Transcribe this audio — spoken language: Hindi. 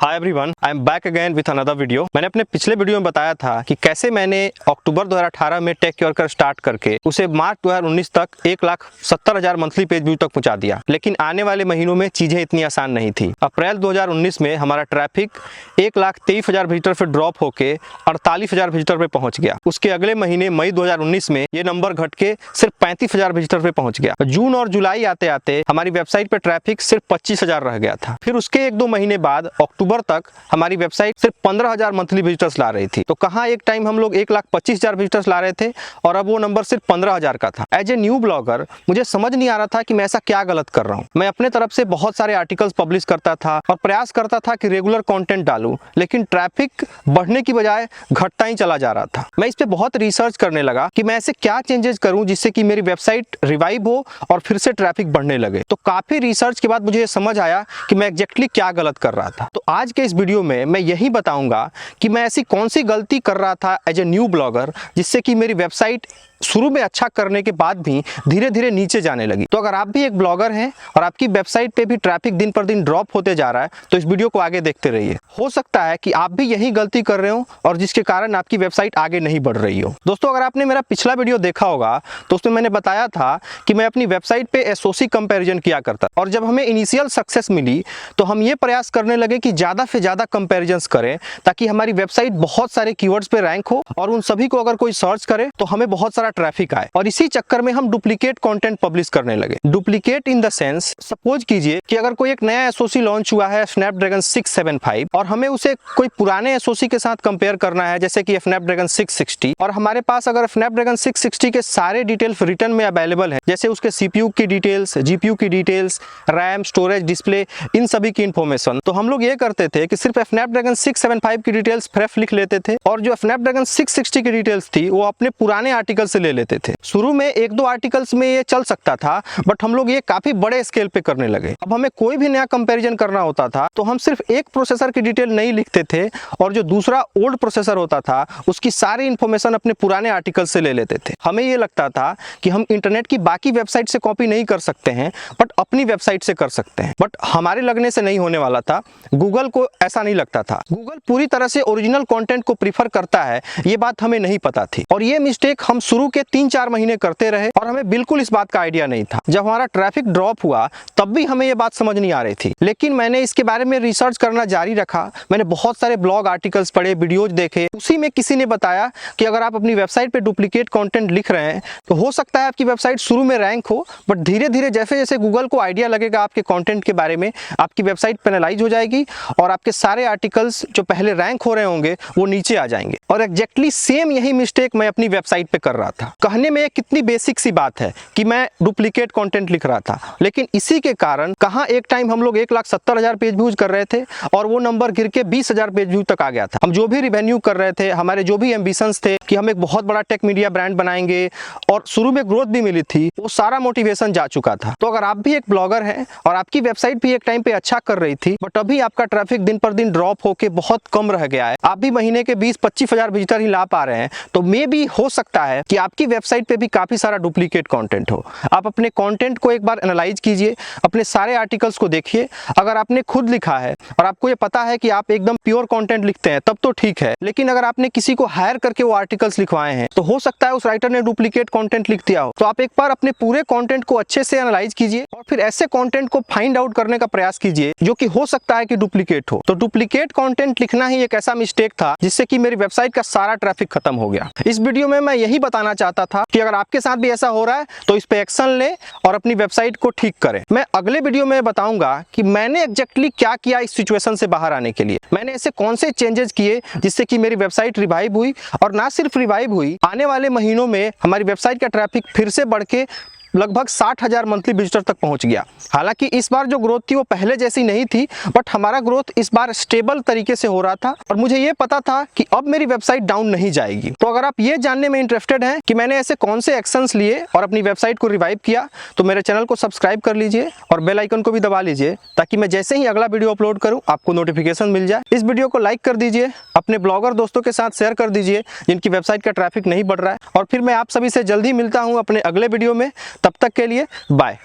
Hi everyone, I am back again with another video. मैंने अपने पिछले वीडियो में बताया था कि कैसे मैंने अक्टूबर 2018 में टेक केयर कर स्टार्ट करके उसे मार्च 2019 तक 1,70,000 मंथली पेज व्यू तक पहुंचा दिया। लेकिन आने वाले महीनों में चीजें इतनी आसान नहीं थी। अप्रैल 2019 में हमारा ट्रैफिक 1,23,000 विजिटर पे ड्रॉप होके 48,000 विजिटर पे पहुंच गया। उसके अगले महीने मई 2019 में ये नंबर घट के सिर्फ 35,000 विजिटर पे पहुंच गया। जून और जुलाई आते आते हमारी वेबसाइट पे ट्रैफिक सिर्फ 25,000 रह गया था। फिर उसके 1-2 महीने बाद अक्टूबर तक हमारी वेबसाइट सिर्फ 15,000 मंथली विजिटर्स ला रही थी। तो कहां एक टाइम हम लोग 1,25,000 विजिटर्स ला रहे थे और अब वो नंबर सिर्फ 15,000 का था। एज ए न्यू ब्लॉगर मुझे समझ नहीं आ रहा था कि मैं ऐसा क्या गलत कर रहा हूं। मैं अपने तरफ से बहुत सारे आर्टिकल्स पब्लिश करता था और प्रयास करता था कि रेगुलर कंटेंट डालूं, लेकिन ट्रैफिक बढ़ने की बजाय घटता ही चला जा रहा था। मैं इस पे बहुत रिसर्च करने लगा कि मैं ऐसे क्या चेंजेस करूं जिससे कि मेरी वेबसाइट रिवाइव हो और फिर से ट्रैफिक बढ़ने लगे। तो काफी रिसर्च के बाद मुझे ये समझ आया कि मैं एग्जैक्टली क्या गलत कर रहा था। तो आज के इस वीडियो में मैं यही बताऊंगा कि मैं ऐसी कौन सी गलती कर रहा था एज ए न्यू ब्लॉगर जिससे कि मेरी वेबसाइट शुरू में अच्छा करने के बाद भी धीरे धीरे नीचे जाने लगी। तो अगर आप भी एक ब्लॉगर हैं और आपकी वेबसाइट पे भी ट्रैफिक दिन पर दिन ड्रॉप होते जा रहा है तो इस वीडियो को आगे देखते रहिए। हो सकता है कि आप भी यही गलती कर रहे हो और जिसके कारण आपकी वेबसाइट आगे नहीं बढ़ रही हो। दोस्तों, अगर आपने मेरा पिछला वीडियो देखा होगा तो उसमें मैंने बताया था कि मैं अपनी वेबसाइट पे एसओसी कंपैरिजन किया करता और जब हमें इनिशियल सक्सेस मिली तो हम ये प्रयास करने लगे कि ज्यादा से ज्यादा कंपैरिजंस करें ताकि हमारी वेबसाइट बहुत सारे कीवर्ड्स पे रैंक हो और उन सभी को अगर कोई सर्च करे तो हमें बहुत सारा ट्रैफिक आए। और इसी चक्कर में हम डुप्लीकेट कंटेंट पब्लिश करने लगे। Duplicate in the sense, suppose कीजिए कि अगर कोई एक नया एसओसी लॉन्च हुआ है स्नैपड्रैगन 675 और हमें उसे कोई पुराने एसओसी के साथ कंपेयर करना है जैसे कि स्नैपड्रैगन 660, और हमारे पास अगर स्नैपड्रैगन 660 के सारे डिटेल्स रिटर्न में अवेलेबल है जैसे उसके सीपीयू की डिटेल्स, जीपीयू की डिटेल्स, रैम, स्टोरेज, डिस्प्ले, इन सभी की इंफॉर्मेशन, तो हम लोग ये करते थे कि सिर्फ स्नैपड्रैगन 675 की डिटेल्स फ्रेश लिख लेते थे और जो स्नैपड्रैगन 660 की डिटेल्स थी वो अपने पुराने आर्टिकल से ले लेते थे। शुरू में 1-2 आर्टिकल्स में ये चल सकता था, बट हम लोग ये काफी बड़े स्केल पे करने लगे। अब हमें कोई भी नया कंपैरिजन करना होता था तो हम सिर्फ एक प्रोसेसर की डिटेल नहीं लिखते थे और जो दूसरा ओल्ड प्रोसेसर होता था उसकी सारी इंफॉर्मेशन अपने पुराने आर्टिकल से ले लेते थे। हमें ये लगता था कि हम इंटरनेट की बाकी वेबसाइट से कॉपी नहीं कर सकते हैं बट अपनी वेबसाइट से कर सकते हैं, बट हमारे लगने से नहीं होने वाला था। गूगल को ऐसा नहीं लगता था। गूगल पूरी तरह से ओरिजिनल कंटेंट को प्रीफर करता है, ये बात हमें नहीं पता थी और ये मिस्टेक हम शुरू के 3-4 महीने करते रहे और हमें बिल्कुल इस बात का आइडिया नहीं था। जब हमारा ट्रैफिक ड्रॉप हुआ तब भी हमें ये बात समझ नहीं आ रही थी, लेकिन मैंने इसके बारे में रिसर्च करना जारी रखा। मैंने बहुत सारे ब्लॉग आर्टिकल्स पढ़े, वीडियोज देखे। उसी में किसी ने बताया कि अगर आप अपनी वेबसाइट पे डुप्लीकेट कंटेंट लिख रहे हैं तो हो सकता है आपकी वेबसाइट शुरू में रैंक हो, बट धीरे धीरे जैसे जैसे गूगल को आइडिया लगेगा आपके कंटेंट के बारे में, आपकी वेबसाइट पेनलाइज हो जाएगी और आपके सारे आर्टिकल्स जो पहले रैंक हो रहे होंगे वो नीचे आ जाएंगे। और एग्जैक्टली सेम यही मिस्टेक मैं अपनी वेबसाइट पे कर रहा था। कहने में कितनी बेसिक सी बात है कि मैं डुप्लीकेट कंटेंट लिख रहा था, लेकिन इसी के कारण कहां एक टाइम हम लोग 1,70,000 पेज व्यूज कर रहे थे और वो नंबर गिर के 20,000 पेज व्यू तक आ गया था। हम जो भी रिवेन्यू कर रहे थे, हमारे जो भी एम्बिशंस थे कि हम एक बहुत बड़ा टेक मीडिया ब्रांड बनाएंगे और शुरू में ग्रोथ भी मिली थी, वो सारा मोटिवेशन जा चुका था। तो अगर आप भी एक ब्लॉगर हैं और आपकी वेबसाइट भी एक टाइम पे अच्छा कर रही थी बट अभी आपका ट्रैफिक दिन पर दिन ड्रॉप होके बहुत कम रह गया है, आप भी महीने के 20-25,000 विजिटर ही ला पा रहे हैं, तो मे भी हो सकता है कि आपकी वेबसाइट पे भी काफी सारा डुप्लीकेट कंटेंट हो। आप अपने कंटेंट को एक बार एनालाइज कीजिए, अपने सारे आर्टिकल्स को देखिए। अगर आपने खुद लिखा है और आपको ये पता है कि आप एकदम प्योर कंटेंट लिखते हैं तब तो ठीक है, लेकिन अगर आपने किसी को हायर करके वो आर्टिकल्स लिखवाए हैं तो हो सकता है उस राइटर ने डुप्लीकेट कंटेंट लिख दिया हो। तो आप एक बार अपने पूरे कंटेंट को अच्छे से एनालाइज कीजिए और फिर ऐसे कंटेंट को फाइंड आउट करने का प्रयास कीजिए जो कि हो सकता है कि डुप्लीकेट हो। तो डुप्लीकेट कंटेंट लिखना ही एक ऐसा मिस्टेक था जिससे कि मेरी वेबसाइट का सारा ट्रैफिक खत्म हो गया। इस वीडियो में मैं यही बताना चाहता था कि अगर आपके साथ भी ऐसा हो रहा है तो इस पे एक्शन लें और अपनी वेबसाइट को ठीक करें। मैं अगले वीडियो में बताऊंगा कि मैंने एग्जैक्टली क्या किया इस सिचुएशन से बाहर आने के लिए। मैंने ऐसे कौन से चेंजेस किए जिससे कि मेरी वेबसाइट रिवाइव हुई, और ना सिर्फ रिवाइव हुई, आने वाले महीनों में हमारी वेबसाइट का ट्रैफिक फिर से बढ़ के लगभग 60,000 मंथली विजिटर तक पहुंच गया। हालांकि इस बार जो ग्रोथ थी वो पहले जैसी नहीं थी, बट हमारा ग्रोथ इस बार स्टेबल तरीके से हो रहा था और मुझे ये पता था कि अब मेरी वेबसाइट डाउन नहीं जाएगी। तो अगर आप ये जानने में इंटरेस्टेड हैं कि मैंने ऐसे कौन से एक्शंस लिए और अपनी वेबसाइट को रिवाइव किया, तो मेरे चैनल को सब्सक्राइब कर लीजिए और बेल आइकन को भी दबा लीजिए ताकि मैं जैसे ही अगला वीडियो अपलोड करूं आपको नोटिफिकेशन मिल जाए। इस वीडियो को लाइक कर दीजिए, अपने ब्लॉगर दोस्तों के साथ शेयर कर दीजिए जिनकी वेबसाइट का ट्रैफिक नहीं बढ़ रहा है, और फिर मैं आप सभी से जल्दी मिलता हूं अपने अगले वीडियो में। तब तक के लिए बाय।